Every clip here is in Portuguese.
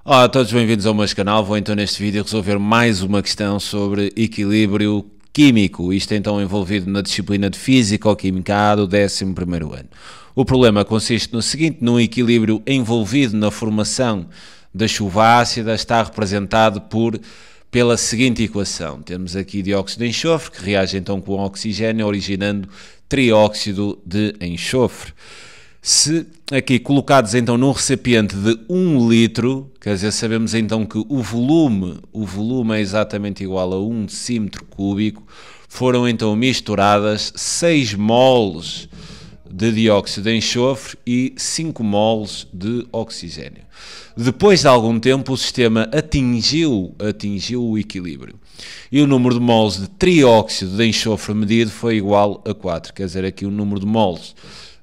Olá a todos, bem-vindos ao meu canal. Vou então neste vídeo resolver mais uma questão sobre equilíbrio químico. Isto é então envolvido na disciplina de Físico-Química A do 11º ano. O problema consiste no seguinte: num equilíbrio envolvido na formação da chuva ácida está representado pela seguinte equação. Temos aqui dióxido de enxofre que reage então com oxigênio originando trióxido de enxofre. Se aqui colocados então num recipiente de 1 litro, quer dizer, sabemos então que o volume é exatamente igual a 1 decímetro cúbico, foram então misturadas 6 moles de dióxido de enxofre e 5 moles de oxigênio. Depois de algum tempo o sistema atingiu o equilíbrio e o número de moles de trióxido de enxofre medido foi igual a 4, quer dizer, aqui o número de moles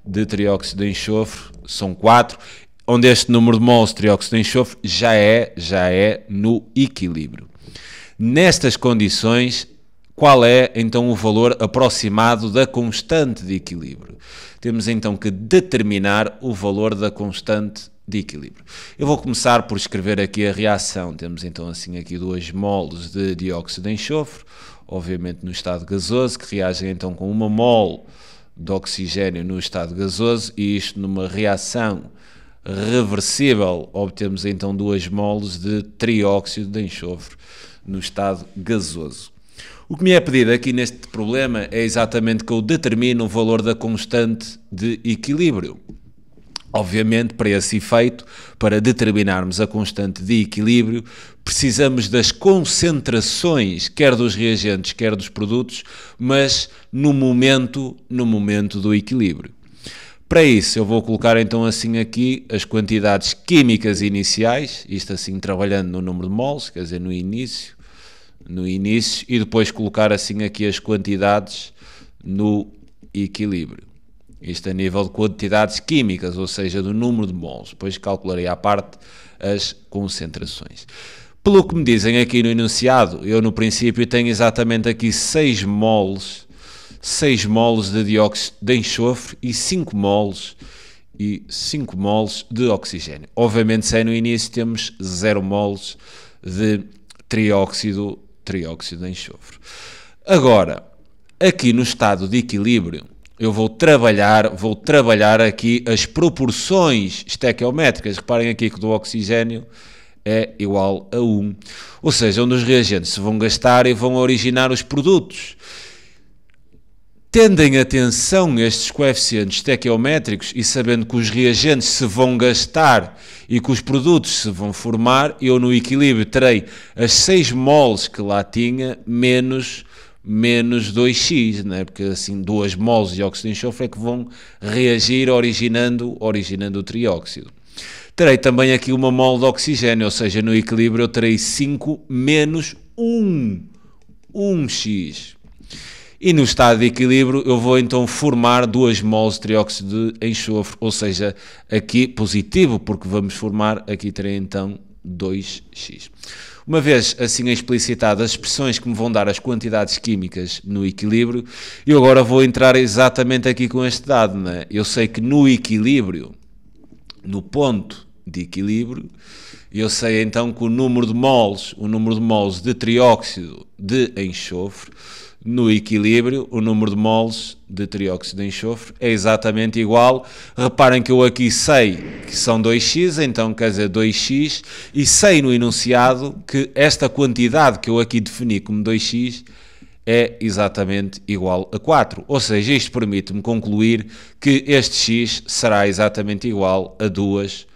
de trióxido de enxofre são 4, onde este número de moles de trióxido de enxofre já é no equilíbrio. Nestas condições, qual é então o valor aproximado da constante de equilíbrio? Temos então que determinar o valor da constante de equilíbrio. Eu vou começar por escrever aqui a reação. Temos então assim aqui 2 moles de dióxido de enxofre, obviamente no estado gasoso, que reagem então com 1 mole de oxigênio no estado gasoso, e isto numa reação reversível obtemos então 2 moles de trióxido de enxofre no estado gasoso. O que me é pedido aqui neste problema é exatamente que eu determine o valor da constante de equilíbrio. Obviamente, para esse efeito, para determinarmos a constante de equilíbrio, precisamos das concentrações, quer dos reagentes, quer dos produtos, mas no momento do equilíbrio. Para isso, eu vou colocar então assim aqui as quantidades químicas iniciais, isto assim trabalhando no número de moles, quer dizer, no início, e depois colocar assim aqui as quantidades no equilíbrio. Isto a nível de quantidades químicas, ou seja, do número de moles. Depois calcularei à parte as concentrações. Pelo que me dizem aqui no enunciado, eu no princípio tenho exatamente aqui 6 moles de dióxido de enxofre e 5 moles de oxigênio. Obviamente, se é no início temos 0 moles de trióxido de enxofre. Agora, aqui no estado de equilíbrio, eu vou trabalhar aqui as proporções estequiométricas. Reparem aqui que do oxigênio é igual a 1. Ou seja, onde os reagentes se vão gastar e vão originar os produtos. Tendo em atenção estes coeficientes estequiométricos e sabendo que os reagentes se vão gastar e que os produtos se vão formar, eu no equilíbrio terei as 6 moles que lá tinha menos 2x, né? Porque assim 2 moles de dióxido de enxofre é que vão reagir originando o trióxido. Terei também aqui 1 mole de oxigênio, ou seja, no equilíbrio eu terei 5 menos 1x. E no estado de equilíbrio eu vou então formar 2 moles de trióxido de enxofre, ou seja, aqui positivo, porque vamos formar, aqui terei então 2x. Uma vez assim explicitadas as expressões que me vão dar as quantidades químicas no equilíbrio, eu agora vou entrar exatamente aqui com este dado, né? Eu sei que no equilíbrio, no ponto de equilíbrio, eu sei então que o número de moles de trióxido de enxofre, no equilíbrio, o número de moles de trióxido de enxofre é exatamente igual. Reparem que eu aqui sei que são 2x, então quer dizer 2x, e sei no enunciado que esta quantidade que eu aqui defini como 2x é exatamente igual a 4. Ou seja, isto permite-me concluir que este x será exatamente igual a 2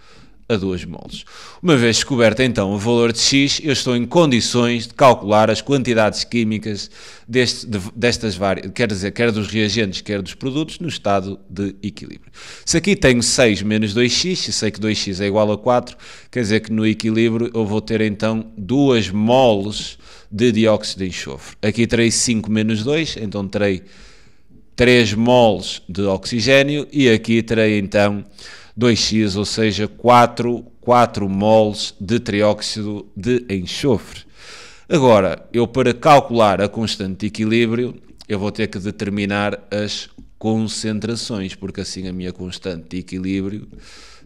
moles. Uma vez descoberto então o valor de x, eu estou em condições de calcular as quantidades químicas destas várias, quer dizer, quer dos reagentes, quer dos produtos, no estado de equilíbrio. Se aqui tenho 6 menos 2x, e sei que 2x é igual a 4, quer dizer que no equilíbrio eu vou ter então 2 moles de dióxido de enxofre. Aqui terei 5 menos 2, então terei 3 moles de oxigênio, e aqui terei então 2x, ou seja, 4 moles de trióxido de enxofre. Agora, eu para calcular a constante de equilíbrio, eu vou ter que determinar as concentrações, porque assim a minha constante de equilíbrio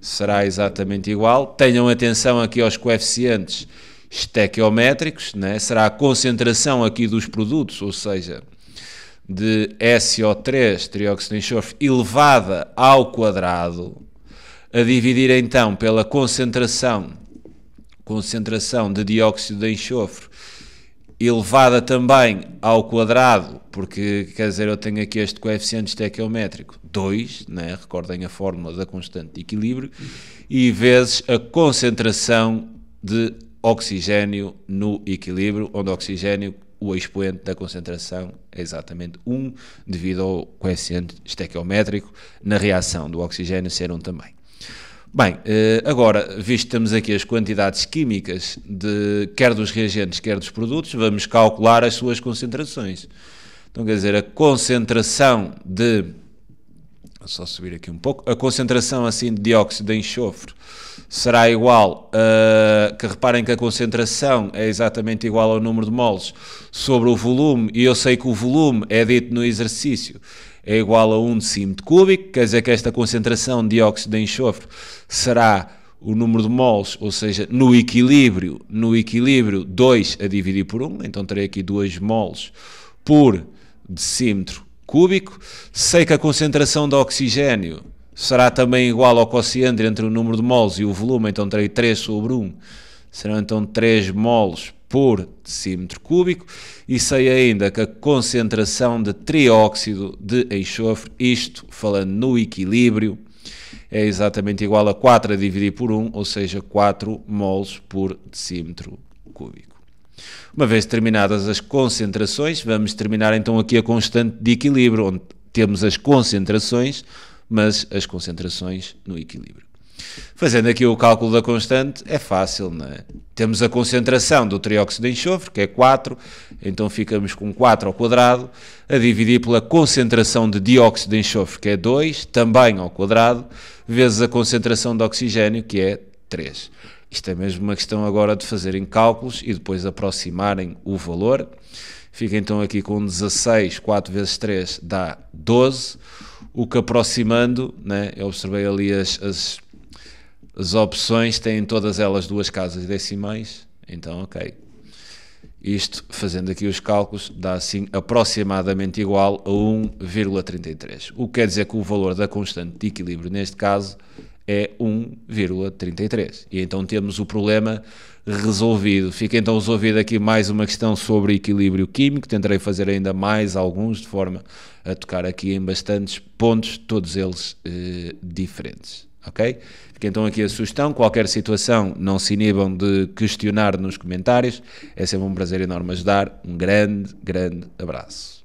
será exatamente igual. Tenham atenção aqui aos coeficientes estequiométricos, né? Será a concentração aqui dos produtos, ou seja, de SO3, trióxido de enxofre, elevada ao quadrado, a dividir então pela concentração de dióxido de enxofre elevada também ao quadrado, porque quer dizer, eu tenho aqui este coeficiente estequiométrico 2, né? Recordem a fórmula da constante de equilíbrio, e vezes a concentração de oxigênio no equilíbrio, onde o oxigênio, o expoente da concentração, é exatamente 1, devido ao coeficiente estequiométrico, na reação do oxigênio ser 1 também. Bem, agora, visto que temos aqui as quantidades químicas, quer dos reagentes, quer dos produtos, vamos calcular as suas concentrações. Então, quer dizer, a concentração de... Vou só subir aqui um pouco. A concentração, assim, de dióxido de enxofre será igual a... Que reparem que a concentração é exatamente igual ao número de moles sobre o volume, e eu sei que o volume é dito no exercício, é igual a 1 decímetro cúbico, quer dizer que esta concentração de dióxido de enxofre será o número de moles, ou seja, no equilíbrio 2 a dividir por 1, então terei aqui 2 moles por decímetro cúbico. Sei que a concentração de oxigênio será também igual ao quociente entre o número de moles e o volume, então terei 3 sobre 1, serão então 3 moles por decímetro cúbico, e sei ainda que a concentração de trióxido de enxofre, isto falando no equilíbrio, é exatamente igual a 4 a dividir por 1, ou seja, 4 moles por decímetro cúbico. Uma vez determinadas as concentrações, vamos determinar então aqui a constante de equilíbrio, onde temos as concentrações, mas as concentrações no equilíbrio. Fazendo aqui o cálculo da constante é fácil, não é? Temos a concentração do trióxido de enxofre, que é 4, então ficamos com 4 ao quadrado, a dividir pela concentração de dióxido de enxofre, que é 2, também ao quadrado, vezes a concentração de oxigênio, que é 3. Isto é mesmo uma questão agora de fazerem cálculos e depois aproximarem o valor. Fica então aqui com 16, 4 vezes 3 dá 12, o que aproximando, né, eu observei ali as opções, têm todas elas 2 casas decimais, então ok. Isto, fazendo aqui os cálculos, dá assim aproximadamente igual a 1,33. O que quer dizer que o valor da constante de equilíbrio, neste caso, é 1,33. E então temos o problema resolvido. Fica então resolvido aqui mais uma questão sobre equilíbrio químico. Tentarei fazer ainda mais alguns, de forma a tocar aqui em bastantes pontos, todos eles diferentes. Ok? Fica então aqui a sugestão. Qualquer situação, não se inibam de questionar nos comentários. É sempre um prazer enorme ajudar. Um grande, grande abraço.